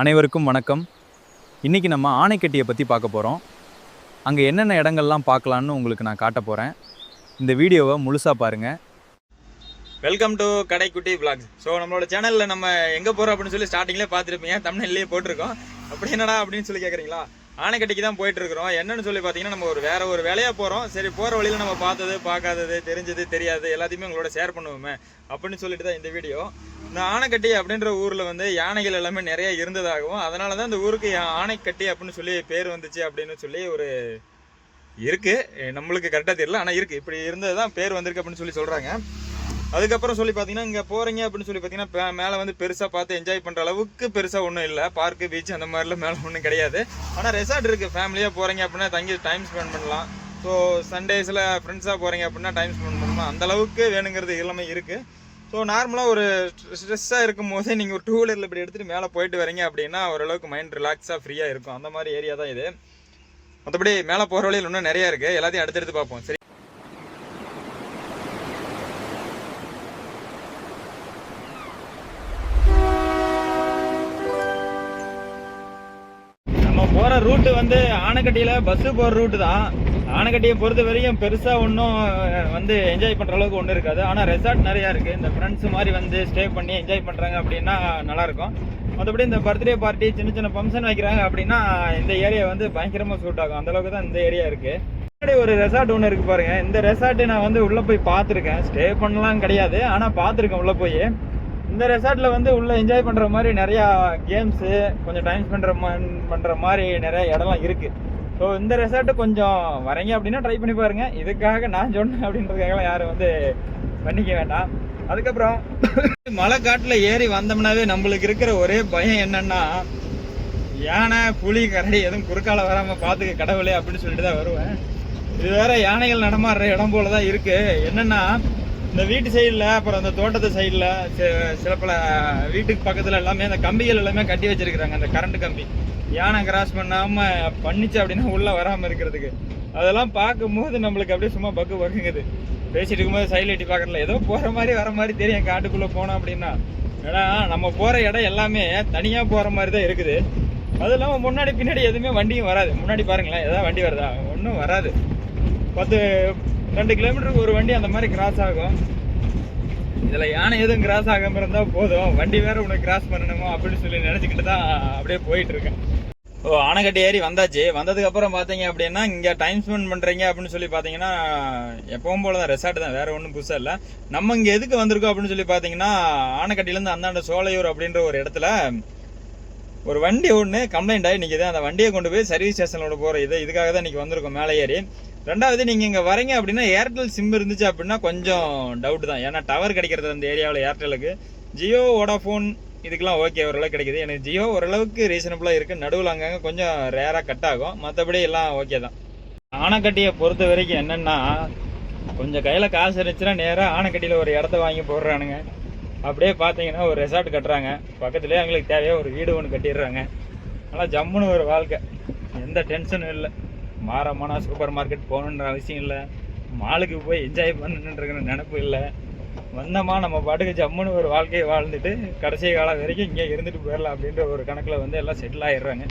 அனைவருக்கும் வணக்கம். இன்றைக்கி நம்ம ஆனைக்கட்டியை பற்றி பார்க்க போகிறோம். அங்கே என்னென்ன இடங்கள்லாம் பார்க்கலான்னு உங்களுக்கு நான் காட்ட போகிறேன். இந்த வீடியோவை முழுசாக பாருங்கள். Welcome to Kadaikutty vlogs. So நம்மளோட சேனலில் நம்ம எங்கே போகிறோம் அப்படின்னு சொல்லி ஸ்டார்டிங்லேயே பார்த்துருப்பீங்க, தமிழ்லேயே போட்டிருக்கோம். அப்படி என்னடா அப்படின்னு சொல்லி கேட்குறீங்களா? ஆனைக்கட்டிக்கு தான் போயிட்டுருக்குறோம். என்னென்னு சொல்லி பார்த்தீங்கன்னா, நம்ம வேறு ஒரு வேலையாக போகிறோம். சரி, போகிற வழியில் நம்ம பார்த்தது பார்க்காதது தெரிஞ்சது தெரியாது எல்லாத்தையுமே உங்களோட ஷேர் பண்ணுவோமே அப்படின்னு சொல்லிட்டு தான் இந்த வீடியோ. இந்த ஆனைக்கட்டி அப்படின்ற ஊரில் வந்து யானைகள் எல்லாமே நிறைய இருந்ததாகவும், அதனால தான் இந்த ஊருக்கு ஆனைக்கட்டி அப்படின்னு சொல்லி பேர் வந்துச்சு அப்படின்னு சொல்லி ஒரு இருக்குது. நம்மளுக்கு கரெக்டாக தெரியல, ஆனால் இருக்குது. இப்படி இருந்தது தான் பேர் வந்திருக்கு அப்படின்னு சொல்லி சொல்கிறாங்க. அதுக்கப்புறம் சொல்லி பார்த்தீங்கன்னா, இங்கே போகிறீங்க அப்படின்னு சொல்லி பார்த்தீங்கன்னா, மேலே வந்து பெருசாக பார்த்து என்ஜாய் பண்ணுற அளவுக்கு பெருசாக ஒன்றும் இல்லை. பார்க்கு பீச் அந்த மாதிரிலாம் மேலே ஒன்றும் கிடையாது. ஆனால் ரெசார்ட் இருக்குது. ஃபேமிலியாக போகிறீங்க அப்படின்னா தங்கி டைம் ஸ்பெண்ட் பண்ணலாம். ஸோ சண்டேஸில் ஃப்ரெண்ட்ஸாக போகிறீங்க அப்படின்னா டைம் ஸ்பெண்ட் பண்ணலாம். அந்தளவுக்கு வேணுங்கிறது எல்லாமே இருக்குது. ஸோ நார்மலாக ஒரு ஸ்ட்ரெஸ்ஸாக இருக்கும் போதே நீங்கள் ஒரு 2 வீலரில் இப்படி எடுத்துகிட்டு மேலே போயிட்டு வரீங்க அப்படின்னா ஓரளவுக்கு மைண்ட் ரிலாக்ஸாக ஃப்ரீயாக இருக்கும். அந்த மாதிரி ஏரியா தான் இது. மற்றபடி மேலே போகிற வழியில் இன்னும் நிறையா இருக்குது. எல்லாத்தையும் அடுத்தடுத்து பார்ப்போம். சரி, நம்ம போகிற ரூட்டு வந்து ஆனைக்கட்டியில் பஸ்ஸு போகிற ரூட்டு தான். ஆனைக்கட்டியை பொறுத்த வரையும் பெருசாக ஒன்றும் வந்து என்ஜாய் பண்ணுற அளவுக்கு ஒன்றும் இருக்காது. ஆனால் ரெசார்ட் நிறையா இருக்குது. இந்த ஃப்ரெண்ட்ஸ் மாதிரி வந்து ஸ்டே பண்ணி என்ஜாய் பண்ணுறாங்க அப்படின்னா நல்லாயிருக்கும். மற்றபடி இந்த பர்த்டே பார்ட்டி சின்ன சின்ன ஃபங்க்ஷன் வைக்கிறாங்க அப்படின்னா இந்த ஏரியா வந்து பயங்கரமாக சூட் ஆகும். அந்தளவுக்கு தான் இந்த ஏரியா இருக்குது. முன்னாடி ஒரு ரெசார்ட் ஒன்று இருக்குது பாருங்கள். இந்த ரெசார்ட்டு நான் வந்து உள்ளே போய் பார்த்துருக்கேன். ஸ்டே பண்ணலாம் கிடையாது, ஆனால் பார்த்துருக்கேன் உள்ளே போய். இந்த ரெசார்ட்டில் வந்து உள்ளே என்ஜாய் பண்ணுற மாதிரி நிறையா கேம்ஸு, கொஞ்சம் டைம் பண்ணுற மாதிரி நிறையா இடம்லாம் இருக்குது. ஸோ இந்த ரெசார்ட்டு கொஞ்சம் வரீங்க அப்படின்னா ட்ரை பண்ணி பாருங்கள். இதுக்காக நான் சொன்னேன் அப்படின்றதுக்காக யாரும் வந்து பண்ணிக்க வேண்டாம். அதுக்கப்புறம் மலை காட்டில் ஏறி வந்தோம்னாவே நம்மளுக்கு இருக்கிற ஒரே பயம் என்னென்னா, யானை புலி கரடி எதுவும் குறுக்கால வராமல் பார்த்துக்க கடவுளே அப்படின்னு சொல்லிட்டு தான் வருவேன். இது வேறு யானைகள் நடமாடுற இடம் போல தான் இருக்குது. என்னென்னா, இந்த வீட்டு சைடில் அப்புறம் அந்த தோட்டத்து சைடில் சில பல வீட்டுக்கு பக்கத்தில் எல்லாமே அந்த கம்பிகள் எல்லாமே கட்டி வச்சிருக்கிறாங்க. அந்த கரண்ட் கம்பி யானை கிராஸ் பண்ணாமல் பண்ணிச்சு அப்படின்னா உள்ளே வராமல் இருக்கிறதுக்கு. அதெல்லாம் பார்க்கும்போது நம்மளுக்கு அப்படியே சும்மா பக்குங்குது. பேசிட்டு இருக்கும்போது சைடில் எட்டி பார்க்கறதுல ஏதோ போகிற மாதிரி வர மாதிரி தெரியும் காட்டுக்குள்ளே போனோம் அப்படின்னா. ஏன்னா நம்ம போகிற இடம் எல்லாமே தனியாக போகிற மாதிரி தான் இருக்குது. அது இல்லாமல் முன்னாடி பின்னாடி எதுவுமே வண்டியும் வராது. முன்னாடி பாருங்களேன், ஏதாவது வண்டி வருதா? ஒன்றும் வராது. 10-2 கிலோமீட்டருக்கு ஒரு வண்டி அந்த மாதிரி கிராஸ் ஆகும். இதில் யானை எதுவும் கிராஸ் ஆகாமல் இருந்தால் போதும், வண்டி வேறு உனக்கு கிராஸ் பண்ணணுமோ அப்படின்னு சொல்லி நினச்சிக்கிட்டு தான் அப்படியே போயிட்டுருக்கேன். ஓ, ஆனைக்கட்டி ஏறி வந்தாச்சு. வந்ததுக்கப்புறம் பார்த்தீங்க அப்படின்னா, இங்கே டைம் ஸ்பெண்ட் பண்ணுறீங்க அப்படின்னு சொல்லி பார்த்தீங்கன்னா எப்பவும் போல தான் ரெசார்ட் தான், வேறு ஒன்றும் புதுசாக இல்லை. நம்ம இங்கே எதுக்கு வந்திருக்கோம் அப்படின்னு சொல்லி பார்த்தீங்கன்னா, ஆனைக்கட்டிலேருந்து அந்தாண்ட சோலையூர் அப்படின்ற ஒரு இடத்துல ஒரு வண்டி ஒன்று கம்ப்ளைண்ட் ஆகி நிற்கிது. அந்த வண்டியை கொண்டு போய் சர்வீஸ் ஸ்டேஷனோட போகிற இதுக்காக தான் இன்றைக்கி வந்திருக்கோம் மேலே ஏறி. ரெண்டாவது, நீங்கள் இங்கே வரீங்க அப்படின்னா ஏர்டெல் சிம் இருந்துச்சு அப்படின்னா கொஞ்சம் டவுட் தான். ஏன்னா டவர் கிடைக்கிறது அந்த ஏரியாவில் ஏர்டெலுக்கு. ஜியோ, வோடாஃபோன் இதுக்கெல்லாம் ஓகே, ஓரளவுக்கு கிடைக்கிது. எனக்கு ஜியோ ஓரளவுக்கு ரீசனபுளாக இருக்குது. நடுவில் அங்கங்கே கொஞ்சம் ரேராக கட் ஆகும். மற்றபடி எல்லாம் ஓகே தான். ஆனைக்கட்டியை பொறுத்த வரைக்கும் என்னென்னா, கொஞ்சம் கையில் காசு இருந்துச்சுன்னா நேராக ஆனைக்கட்டியில் ஒரு இடத்த வாங்கி போடுறானுங்க. அப்படியே பார்த்தீங்கன்னா ஒரு ரெசார்ட் கட்டுறாங்க. பக்கத்துலேயே அவங்களுக்கு தேவையாக ஒரு வீடு ஒன்று கட்டிடுறாங்க. நல்லா ஜம்முன்னு ஒரு வாழ்க்கை, எந்த டென்ஷனும் இல்லை. மாறமான சூப்பர் மார்க்கெட் போகணுன்ற அவசியம் இல்லை. மாலுக்கு போய் என்ஜாய் பண்ணணுன்ற நினப்பு இல்லை. வந்தோமா நம்ம பாட்டுக்கு ஜம்முன்னு ஒரு வாழ்க்கையை வாழ்ந்துட்டு கடைசி காலம் வரைக்கும் இங்கே இருந்துட்டு போயிடலாம் அப்படின்ற ஒரு கணக்கில் வந்து எல்லாம் செட்டில் ஆகிடுறாங்க.